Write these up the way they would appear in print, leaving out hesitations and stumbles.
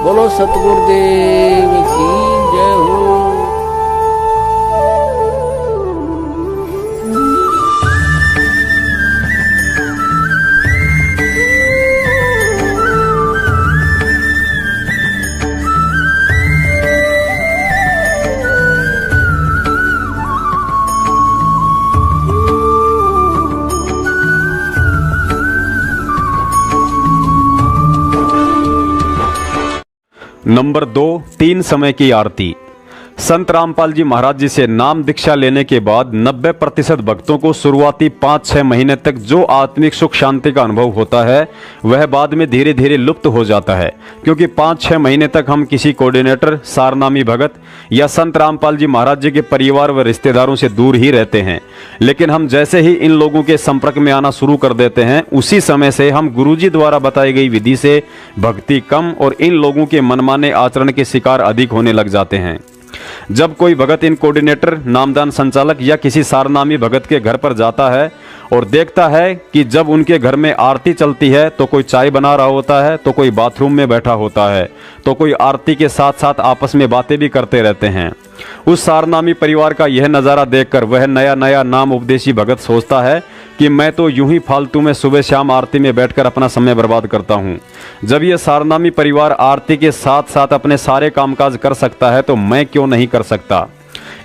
बोलो सतगुरुदेव की जय हो। नंबर 2, 3 समय की आरती। संत रामपाल जी महाराज जी से नाम दीक्षा लेने के बाद 90% भक्तों को शुरुआती 5-6 महीने तक जो आत्मिक सुख शांति का अनुभव होता है वह बाद में धीरे धीरे लुप्त हो जाता है, क्योंकि 5-6 महीने तक हम किसी कोऑर्डिनेटर, सारनामी भगत या संत रामपाल जी महाराज जी के परिवार व रिश्तेदारों से दूर ही रहते हैं। लेकिन हम जैसे ही इन लोगों के संपर्क में आना शुरू कर देते हैं, उसी समय से हम गुरुजी द्वारा बताई गई विधि से भक्ति कम और इन लोगों के मनमाने आचरण के शिकार अधिक होने लग जाते हैं। जब कोई भगत इन कोऑर्डिनेटर, नामदान संचालक या किसी सारनामी भगत के घर पर जाता है और देखता है कि जब उनके घर में आरती चलती है तो कोई चाय बना रहा होता है, तो कोई बाथरूम में बैठा होता है, तो कोई आरती के साथ साथ आपस में बातें भी करते रहते हैं। उस सारनामी परिवार का यह नज़ारा देखकर वह नया नया नाम उपदेशी भगत सोचता है कि मैं तो यूं ही फालतू में सुबह शाम आरती में बैठकर अपना समय बर्बाद करता हूं। जब यह सारनामी परिवार आरती के साथ साथ अपने सारे कामकाज कर सकता है तो मैं क्यों नहीं कर सकता।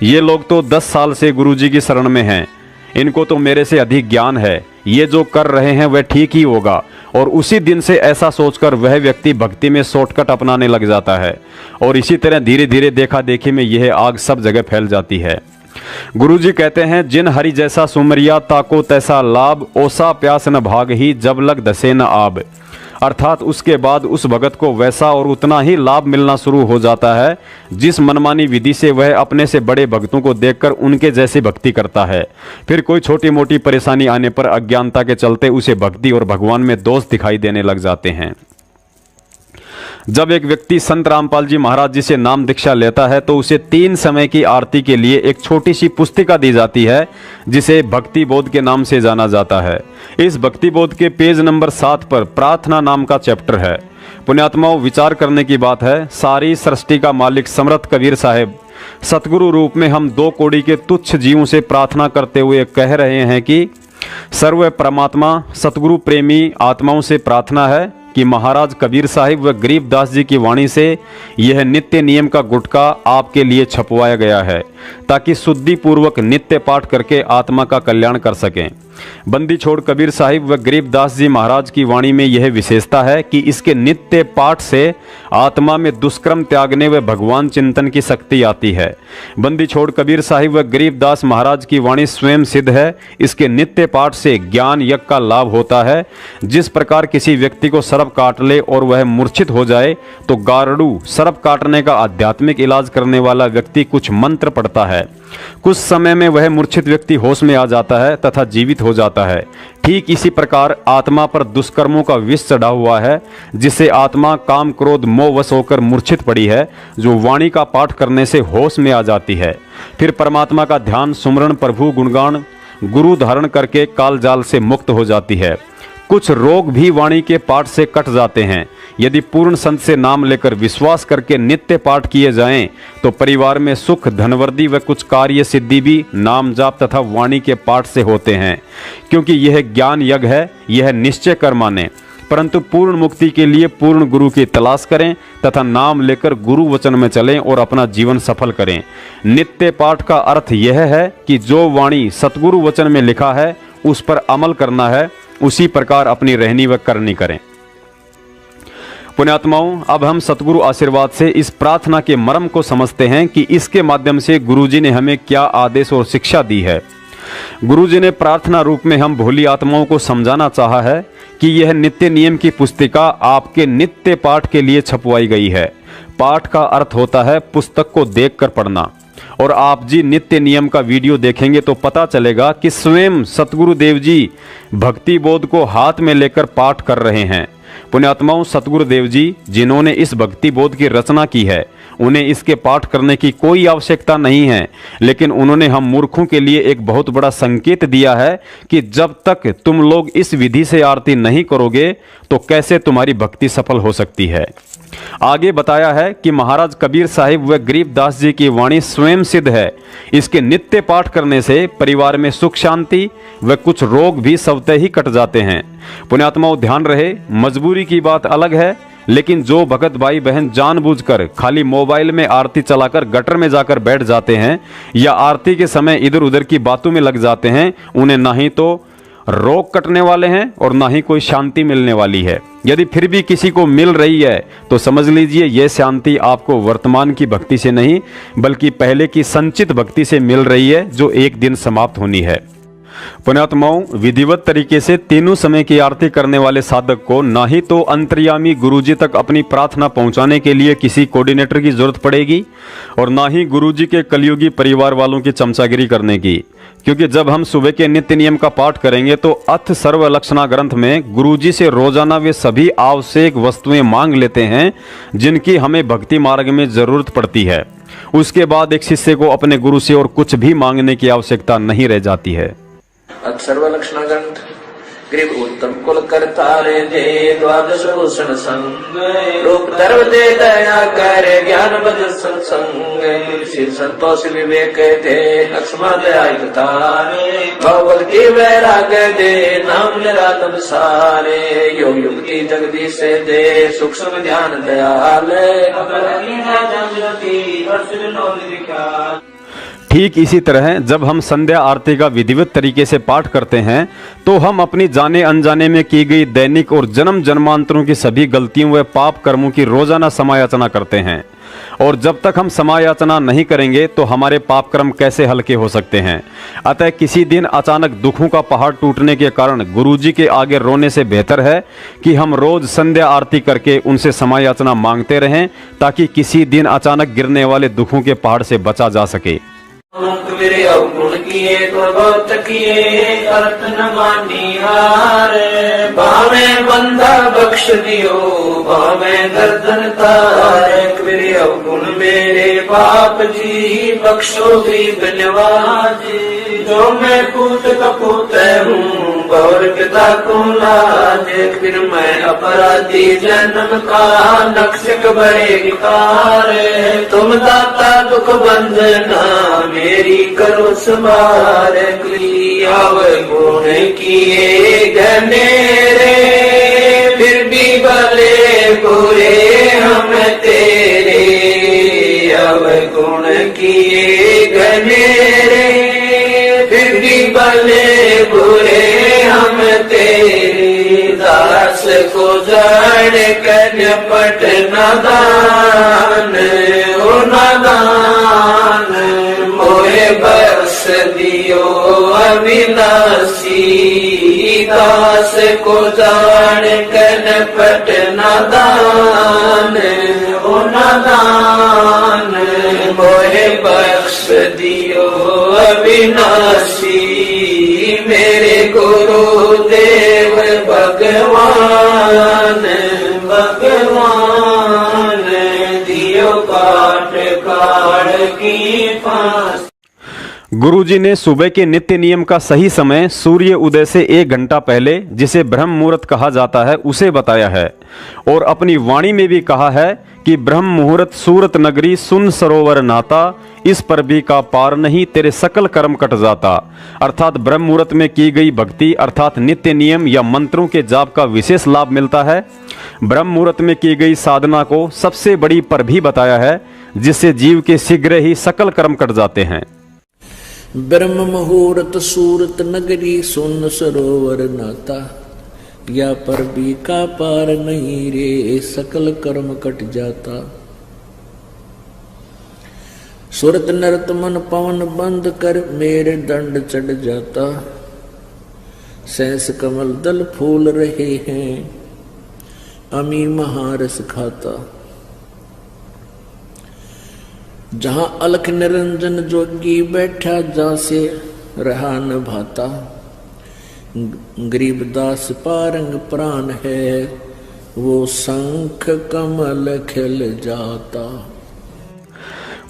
ये लोग तो 10 साल से गुरुजी की शरण में हैं, इनको तो मेरे से अधिक ज्ञान है, ये जो कर रहे हैं वह ठीक ही होगा। और उसी दिन से ऐसा सोचकर वह व्यक्ति भक्ति में शॉर्टकट अपनाने लग जाता है और इसी तरह धीरे धीरे देखा देखी में यह आग सब जगह फैल जाती है। गुरुजी कहते हैं, जिन हरि जैसा सुमरिया ताको तैसा लाभ, ओसा प्यास न भाग ही जब लग धसे न आब। अर्थात उसके बाद उस भगत को वैसा और उतना ही लाभ मिलना शुरू हो जाता है जिस मनमानी विधि से वह अपने से बड़े भक्तों को देखकर उनके जैसी भक्ति करता है। फिर कोई छोटी मोटी परेशानी आने पर अज्ञानता के चलते उसे भक्ति और भगवान में दोष दिखाई देने लग जाते हैं। जब एक व्यक्ति संत रामपाल जी महाराज जी से नाम दीक्षा लेता है तो उसे 3 समय की आरती के लिए एक छोटी सी पुस्तिका दी जाती है जिसे भक्ति बोध के नाम से जाना जाता है। इस भक्ति बोध के पेज नंबर 7 पर प्रार्थना नाम का चैप्टर है। पुण्यात्माओं, विचार करने की बात है, सारी सृष्टि का मालिक समर्थ कबीर साहब सतगुरु रूप में हम 2 कौड़ी के तुच्छ जीवों से प्रार्थना करते हुए कह रहे हैं कि सर्व परमात्मा सतगुरु प्रेमी आत्माओं से प्रार्थना है कि महाराज कबीर साहिब व गरीबदास जी की वाणी से यह नित्य नियम का गुटका आपके लिए छपवाया गया है ताकि शुद्धि पूर्वक नित्य पाठ करके आत्मा का कल्याण कर सकें। बंदी छोड़ कबीर साहिब व गरीबदास जी महाराज की वाणी में यह विशेषता है कि इसके नित्य पाठ से आत्मा में दुष्कर्म त्यागने व भगवान चिंतन की शक्ति आती है। बंदी छोड़ कबीर साहिब व गरीबदास महाराज की वाणी स्वयं सिद्ध है। इसके नित्य पाठ से ज्ञान यज्ञ का लाभ होता है। जिस प्रकार किसी व्यक्ति को सर्प काट ले और वह मूर्छित हो जाए तो गारड़ू सर्प काटने का आध्यात्मिक इलाज करने वाला व्यक्ति कुछ मंत्र पढ़ता है। कुछ समय में वह मूर्छित व्यक्ति होश में आ जाता है तथा जीवित हो जाता है। ठीक इसी प्रकार आत्मा पर दुष्कर्मों का विष चढ़ा हुआ है जिसे आत्मा काम क्रोध मोह वश होकर मूर्छित पड़ी है, जो वाणी का पाठ करने से होश में आ जाती है। फिर परमात्मा का ध्यान, सुमरण, प्रभु गुणगान, गुरु धारण करके काल जाल से मुक्त हो जाती है। कुछ रोग भी वाणी के पाठ से कट जाते हैं। यदि पूर्ण संत से नाम लेकर विश्वास करके नित्य पाठ किए जाएं तो परिवार में सुख, धनवृद्धि व कुछ कार्य सिद्धि भी नाम जाप तथा वाणी के पाठ से होते हैं। क्योंकि यह ज्ञान यज्ञ है, यह निश्चय कर माने। परंतु पूर्ण मुक्ति के लिए पूर्ण गुरु की तलाश करें तथा नाम लेकर गुरु वचन में चलें और अपना जीवन सफल करें। नित्य पाठ का अर्थ यह है कि जो वाणी सतगुरु वचन में लिखा है उस पर अमल करना है, उसी प्रकार अपनी रहनी व करनी करें। पुण्यात्माओं, अब हम सतगुरु आशीर्वाद से इस प्रार्थना के मर्म को समझते हैं कि इसके माध्यम से गुरुजी ने हमें क्या आदेश और शिक्षा दी है। गुरुजी ने प्रार्थना रूप में हम भोली आत्माओं को समझाना चाहा है कि यह नित्य नियम की पुस्तिका आपके नित्य पाठ के लिए छपवाई गई है। पाठ का अर्थ होता है पुस्तक को देखकर पढ़ना। और आप जी नित्य नियम का वीडियो देखेंगे तो पता चलेगा कि स्वयं सतगुरु देव जी भक्ति बोध को हाथ में लेकर पाठ कर रहे हैं। पुण्यात्माओं, सतगुरु देव जी जिन्होंने इस भक्ति बोध की रचना की है उन्हें इसके पाठ करने की कोई आवश्यकता नहीं है, लेकिन उन्होंने हम मूर्खों के लिए एक बहुत बड़ा संकेत दिया है कि जब तक तुम लोग इस विधि से आरती नहीं करोगे तो कैसे तुम्हारी भक्ति सफल हो सकती है। आगे बताया है कि महाराज कबीर साहिब व गरीबदास जी की वाणी स्वयं सिद्ध है। इसके नित्य पाठ करने से परिवार में सुख शांति व कुछ रोग भी स्वतः ही कट जाते हैं। पुण्यात्माओं ध्यान रहे, मजबूरी की बात अलग है, लेकिन जो भगत भाई बहन जानबूझकर खाली मोबाइल में आरती चलाकर गटर में जाकर बैठ जाते हैं या आरती के समय इधर उधर की बातों में लग जाते हैं, उन्हें ना ही तो रोग कटने वाले हैं और ना ही कोई शांति मिलने वाली है। यदि फिर भी किसी को मिल रही है तो समझ लीजिए यह शांति आपको वर्तमान की भक्ति से नहीं बल्कि पहले की संचित भक्ति से मिल रही है, जो एक दिन समाप्त होनी है। पुण्यात्माओं, विधिवत तरीके से तीनों समय की आरती करने वाले साधक को ना ही तो अंतर्यामी गुरुजी तक अपनी प्रार्थना पहुंचाने के लिए किसी कोऑर्डिनेटर की जरूरत पड़ेगी और ना ही गुरुजी के कलयुगी परिवार वालों की चमचागिरी करने की, क्योंकि जब हम सुबह के नित्य नियम का पाठ करेंगे तो अथ सर्व लक्षणा ग्रंथ में गुरुजी से रोजाना वे सभी आवश्यक वस्तुएं मांग लेते हैं जिनकी हमें भक्ति मार्ग में जरूरत पड़ती है। उसके बाद एक शिष्य को अपने गुरु से और कुछ भी मांगने की आवश्यकता नहीं रह जाती है। सर्वलक्षण ग्रंथ ग्रीव उत्तम कुल करतारे दे द्वादश भूषण संग रूप धर्म दे दया करे ज्ञान बद सत्संग श्री संतोष विवेक दे लक्ष्मण दयाय तारे भगवत की वैराग दे नाम निरातम सारे योग युग की जगदीश से दे सूक्ष्म ध्यान दयाले ठीक इसी तरह जब हम संध्या आरती का विधिवत तरीके से पाठ करते हैं तो हम अपनी जाने अनजाने में की गई दैनिक और जन्म जन्मांतरों की सभी गलतियों व पाप कर्मों की रोजाना समायाचना करते हैं। और जब तक हम समायाचना नहीं करेंगे तो हमारे पाप कर्म कैसे हल्के हो सकते हैं। अतः किसी दिन अचानक दुखों का पहाड़ टूटने के कारण गुरुजी के आगे रोने से बेहतर है कि हम रोज संध्या आरती करके उनसे समायाचना मांगते रहें, ताकि किसी दिन अचानक गिरने वाले दुखों के पहाड़ से बचा जा सके। मेरे अवगुण किए तो बहुत किए अर्थ न मानी हार भावे बंधा बख्श दियो भावे गर्दन तार मेरे अवगुण मेरे पाप जी बख्शो गरीब नवाज जो मैं पूत कपूत हूँ गौर पिता को लाज फिर मैं अपराधी जन्म का नक्शक बड़े विकार तुम दाता दुख बंधना मेरी करो संभार गुण किए घनेरे फिर भी भले बुरे हम तेरे अवगुण किए घनेरे फिर भी भले बुरे हम तेरे दास को जान कर पट नादान ओ नादान मोहे बख्श दियो अविनाशी दास को जान कर पट नादान ओ नादान मोहे बख्श दियो अविनाशी मेरे गुरु देव भगवान भगवान दियो काट काट की फांस। गुरुजी ने सुबह के नित्य नियम का सही समय सूर्य उदय से 1 घंटा पहले, जिसे ब्रह्म मुहूर्त कहा जाता है, उसे बताया है और अपनी वाणी में भी कहा है कि ब्रह्म मुहूर्त सूरत नगरी सुन सरोवर नाता इस पर भी का पार नहीं तेरे सकल कर्म कट जाता। अर्थात ब्रह्म मुहूर्त में की गई भक्ति अर्थात नित्य नियम या मंत्रों के जाप का विशेष लाभ मिलता है। ब्रह्म मुहूर्त में की गई साधना को सबसे बड़ी पर भी बताया है, जिससे जीव के शीघ्र ही सकल कर्म कट जाते हैं। ब्रह्म मुहूर्त सूरत नगरी सुन सरोवर नाता या पर भी का पार नहीं रे सकल कर्म कट जाता। सुरत नरत मन पवन बंद कर मेरे दंड चढ़ जाता। सहस कमल दल फूल रहे हैं अमी महारस खाता। जहां अलख निरंजन जोगी बैठा जा से रहा न भाता। गरीबदास पारंग प्राण है वो शंख कमल खिल जाता।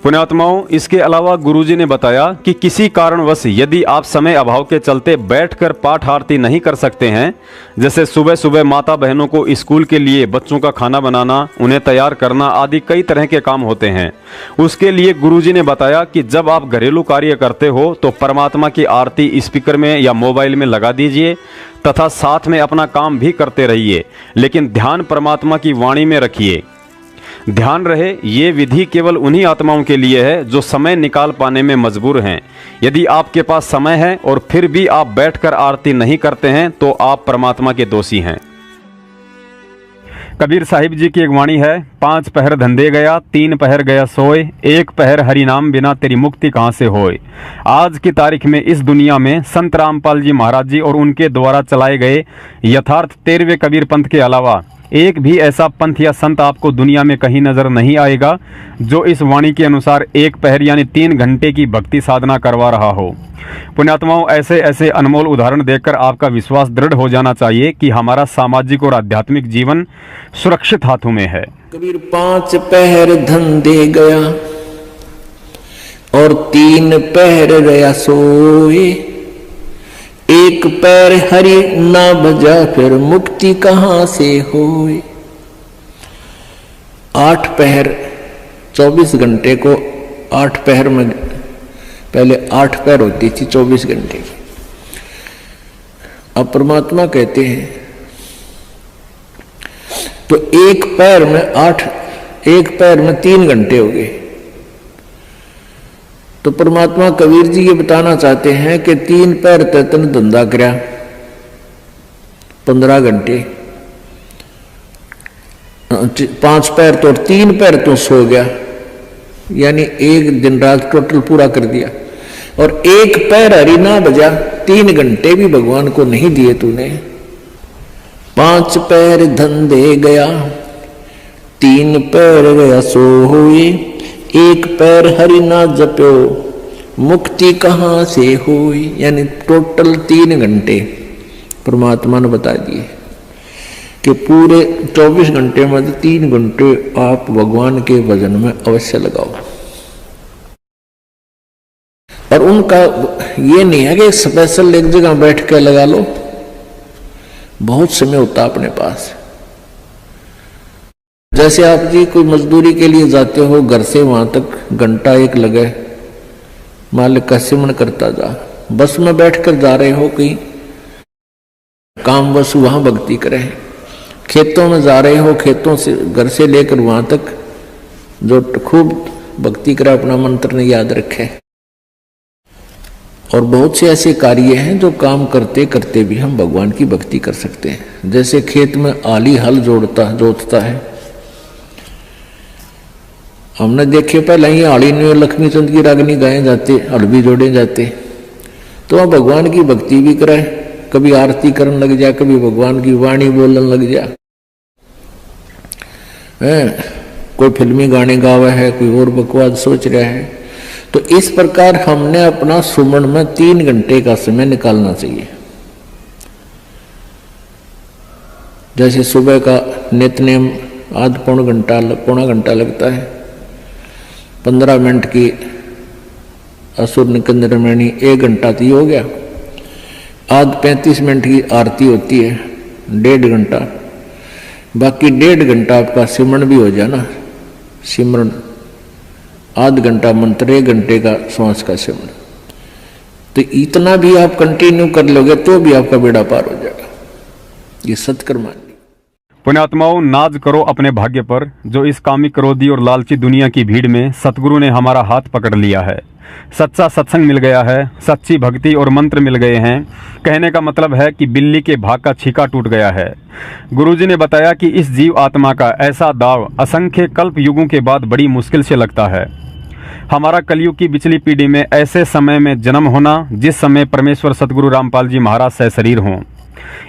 पुण्यात्माओं, इसके अलावा गुरुजी ने बताया कि किसी कारणवश यदि आप समय अभाव के चलते बैठकर पाठ आरती नहीं कर सकते हैं, जैसे सुबह सुबह माता बहनों को स्कूल के लिए बच्चों का खाना बनाना, उन्हें तैयार करना आदि कई तरह के काम होते हैं, उसके लिए गुरुजी ने बताया कि जब आप घरेलू कार्य करते हो तो परमात्मा की आरती स्पीकर में या मोबाइल में लगा दीजिए तथा साथ में अपना काम भी करते रहिए, लेकिन ध्यान परमात्मा की वाणी में रखिए। ध्यान रहे, ये विधि केवल उन्हीं आत्माओं के लिए है जो समय निकाल पाने में मजबूर हैं। यदि आपके पास समय है और फिर भी आप बैठकर आरती नहीं करते हैं तो आप परमात्मा के दोषी हैं। कबीर साहिब जी की एक वाणी है, 5 पहर धंधे गया, 3 पहर गया सोए, 1 पहर हरि नाम बिना तेरी मुक्ति कहाँ से होए। आज की तारीख में इस दुनिया में संत रामपाल जी महाराज जी और उनके द्वारा चलाए गए यथार्थ 13वें कबीर पंथ के अलावा एक भी ऐसा पंथ या संत आपको दुनिया में कहीं नजर नहीं आएगा जो इस वाणी के अनुसार 1 पहर यानी 3 घंटे की भक्ति साधना करवा रहा हो। पुण्यात्माओं, ऐसे ऐसे अनमोल उदाहरण देखकर आपका विश्वास दृढ़ हो जाना चाहिए कि हमारा सामाजिक और आध्यात्मिक जीवन सुरक्षित हाथों में है। कबीर 5 पहर धंधे गया और 3 पहर गया सोए, 1 पैर हरि ना भजा फिर मुक्ति कहां से होए। 8 पहर 24 घंटे को 8 पहर में, पहले 8 पहर होती थी 24 घंटे की। अब परमात्मा कहते हैं तो 1 पैर में 8, 1 पैर में 3 घंटे हो गए। तो परमात्मा कबीर जी ये बताना चाहते हैं कि 3 पैर तन धंधा करया 15 घंटे, 5 पैर तो 3 पैर तो सो गया, यानी 1 दिन रात टोटल पूरा कर दिया। और 1 पैर हरि ना बजा, 3 घंटे भी भगवान को नहीं दिए तूने। 5 पैर धंधे गया, 3 पैर गया सो हुए, 1 पैर हरि ना जप्यो मुक्ति कहां से हुई। यानी टोटल 3 घंटे परमात्मा ने बता दिए कि पूरे 24 घंटे में 3 घंटे आप भगवान के भजन में अवश्य लगाओ। और उनका ये नहीं है कि स्पेशल एक जगह बैठ के लगा लो, बहुत समय होता अपने पास। जैसे आप जी कोई मजदूरी के लिए जाते हो, घर से वहां तक घंटा 1 लगे, मालिक का सिमरण करता जा। बस में बैठकर जा रहे हो कहीं काम, बस वहां भक्ति करें। खेतों में जा रहे हो, खेतों से घर से लेकर वहां तक जो खूब भक्ति करे, अपना मंत्र ने याद रखे। और बहुत से ऐसे कार्य हैं जो काम करते करते भी हम भगवान की भक्ति कर सकते हैं। जैसे खेत में आली हल जोतता है, हमने देखे पहले ही आड़ी में लक्ष्मी चंद की रागनी गाए जाते, हल भी जोड़े जाते। तो वह भगवान की भक्ति भी करे, कभी आरती करने लग जा, कभी भगवान की वाणी बोलने लग जा। कोई फिल्मी गाने गावा है, कोई और बकवास सोच रहा है। तो इस प्रकार हमने अपना सुमन में 3 घंटे का समय निकालना चाहिए। जैसे सुबह का नित्यनेम पौना घंटा लगता है, 15 मिनट की असुर निकंदन मणि 1 घंटा तो हो गया। आज 35 मिनट की आरती होती है, 1.5 घंटा, बाकी 1.5 घंटा आपका सिमरण भी हो जाए ना। सिमरण आध घंटा मंत्र, 1 घंटे का श्वास का सिमरण, तो इतना भी आप कंटिन्यू कर लोगे तो भी आपका बेड़ा पार हो जाएगा। ये सत्कर्म मान। पुण्यात्माओं, नाज करो अपने भाग्य पर जो इस कामी, क्रोधी और लालची दुनिया की भीड़ में सतगुरु ने हमारा हाथ पकड़ लिया है। सच्चा सत्संग मिल गया है, सच्ची भक्ति और मंत्र मिल गए हैं। कहने का मतलब है कि बिल्ली के भाग का छीका टूट गया है। गुरुजी ने बताया कि इस जीव आत्मा का ऐसा दाव असंख्य कल्प युगों के बाद बड़ी मुश्किल से लगता है। हमारा कलयुग की पिछली पीढ़ी में ऐसे समय में जन्म होना जिस समय परमेश्वर सतगुरु रामपाल जी महाराज सहशरीर हों।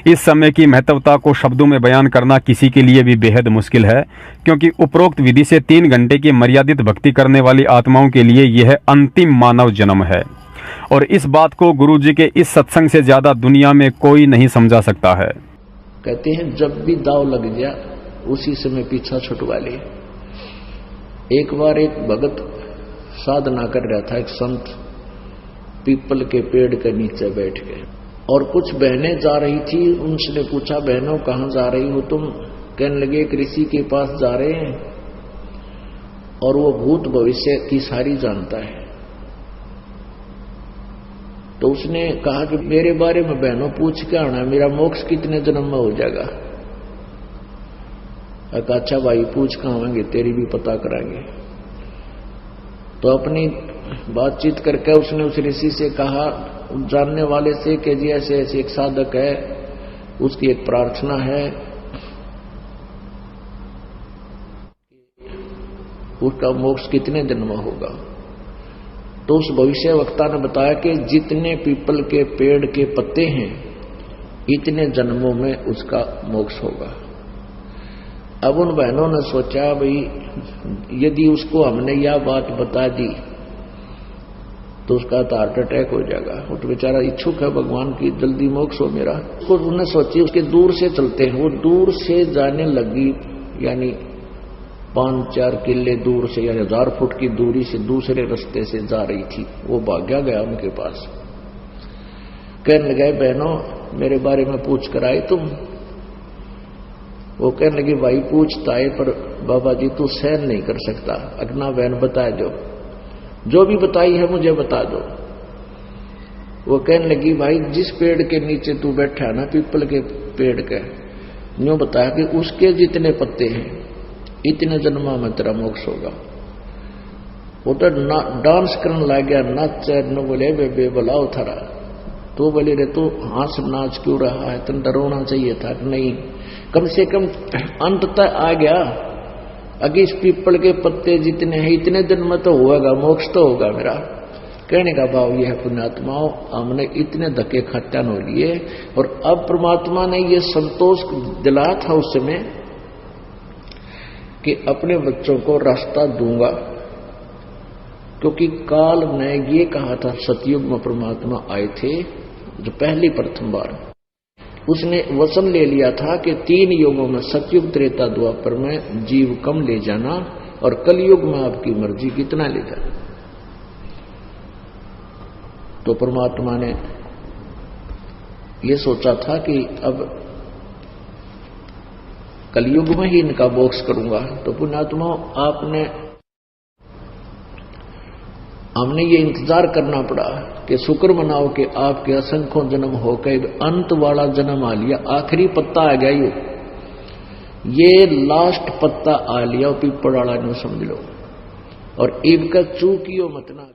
इस समय की महत्वता को शब्दों में बयान करना किसी के लिए भी बेहद मुश्किल है, क्योंकि उपरोक्त विधि से 3 घंटे की मर्यादित भक्ति करने वाली आत्माओं के लिए यह अंतिम मानव जन्म है। और इस बात को गुरुजी के इस सत्संग से ज्यादा दुनिया में कोई नहीं समझा सकता है। कहते हैं जब भी दाव लग जा उसी समय पीछा छुटवा ले। एक बार एक भगत साधना कर रहा था एक संत पीपल के पेड़ के नीचे बैठ के, और कुछ बहनें जा रही थी। उनसे पूछा, बहनों कहाँ जा रही हो तुम? कहने लगे एक ऋषि के पास जा रहे हैं और वो भूत भविष्य की सारी जानता है। तो उसने कहा कि मेरे बारे में बहनों पूछ के आना, मेरा मोक्ष कितने जन्म में हो जाएगा? अच्छा भाई पूछ के आवेंगे, तेरी भी पता कराएंगे। तो अपनी बातचीत करके उसने उस ऋषि से कहा, जानने वाले से कि जी ऐसे ऐसे एक साधक है, उसकी एक प्रार्थना है, उसका मोक्ष कितने जन्म में होगा? तो उस भविष्य वक्ता ने बताया कि जितने पीपल के पेड़ के पत्ते हैं इतने जन्मों में उसका मोक्ष होगा। अब उन बहनों ने सोचा, भाई यदि उसको हमने यह बात बता दी तो उसका तो हार्ट अटैक हो जाएगा। वो तो बेचारा इच्छुक है भगवान की जल्दी मोक्ष हो मेरा। तो उन्होंने सोची उसके दूर से चलते हैं। वो दूर से जाने लगी, यानी 5-4 किले दूर से, यानी 1000 फुट की दूरी से दूसरे रास्ते से जा रही थी। वो भाग्या गया उनके पास, कहने लगे, बहनों मेरे बारे में पूछ कर आए तुम? वो कहने लगी, भाई पूछता है पर बाबा जी तू सहन नहीं कर सकता। अगना बहन बता जो भी बताई है मुझे बता दो। वो कहने लगी, भाई जिस पेड़ के नीचे तू बैठा है ना, पीपल के पेड़ के, यूं बताया कि उसके जितने पत्ते हैं इतने जन्मा में तेरा मोक्ष होगा। वो तो डांस करने लग गया, नाच न बोले बे बुलाओ थारा। तो बोले रे तू हंस नाच क्यों रहा है, तुम डरोना चाहिए था। नहीं, कम से कम अंत तक आ गया। अगर इस पीपल के पत्ते जितने हैं इतने दिन में तो होगा, मोक्ष तो होगा मेरा। कहने का भाव यह है, पुण्यात्माओं हमने इतने धक्के खट्टन हो लिए और अब परमात्मा ने ये संतोष दिलाया था उस समय कि अपने बच्चों को रास्ता दूंगा, क्योंकि काल ने ये कहा था, सतयुग में परमात्मा आए थे जो पहली प्रथम बार, उसने वचन ले लिया था कि 3 युगों में, सतयुग त्रेता द्वापर में जीव कम ले जाना और कलयुग में आपकी मर्जी कितना ले जाना। तो परमात्मा ने ये सोचा था कि अब कलयुग में ही इनका मोक्ष करूंगा। तो पुण्यात्मा हमने ये इंतजार करना पड़ा कि शुक्र मनाओ कि आपके असंख्यों जन्म होकर अंत वाला जन्म आ लिया, आखिरी पत्ता आ गया, ये लास्ट पत्ता आ लिया पीपल वाला ने, समझ लो। और इब का चूकियो मत ना।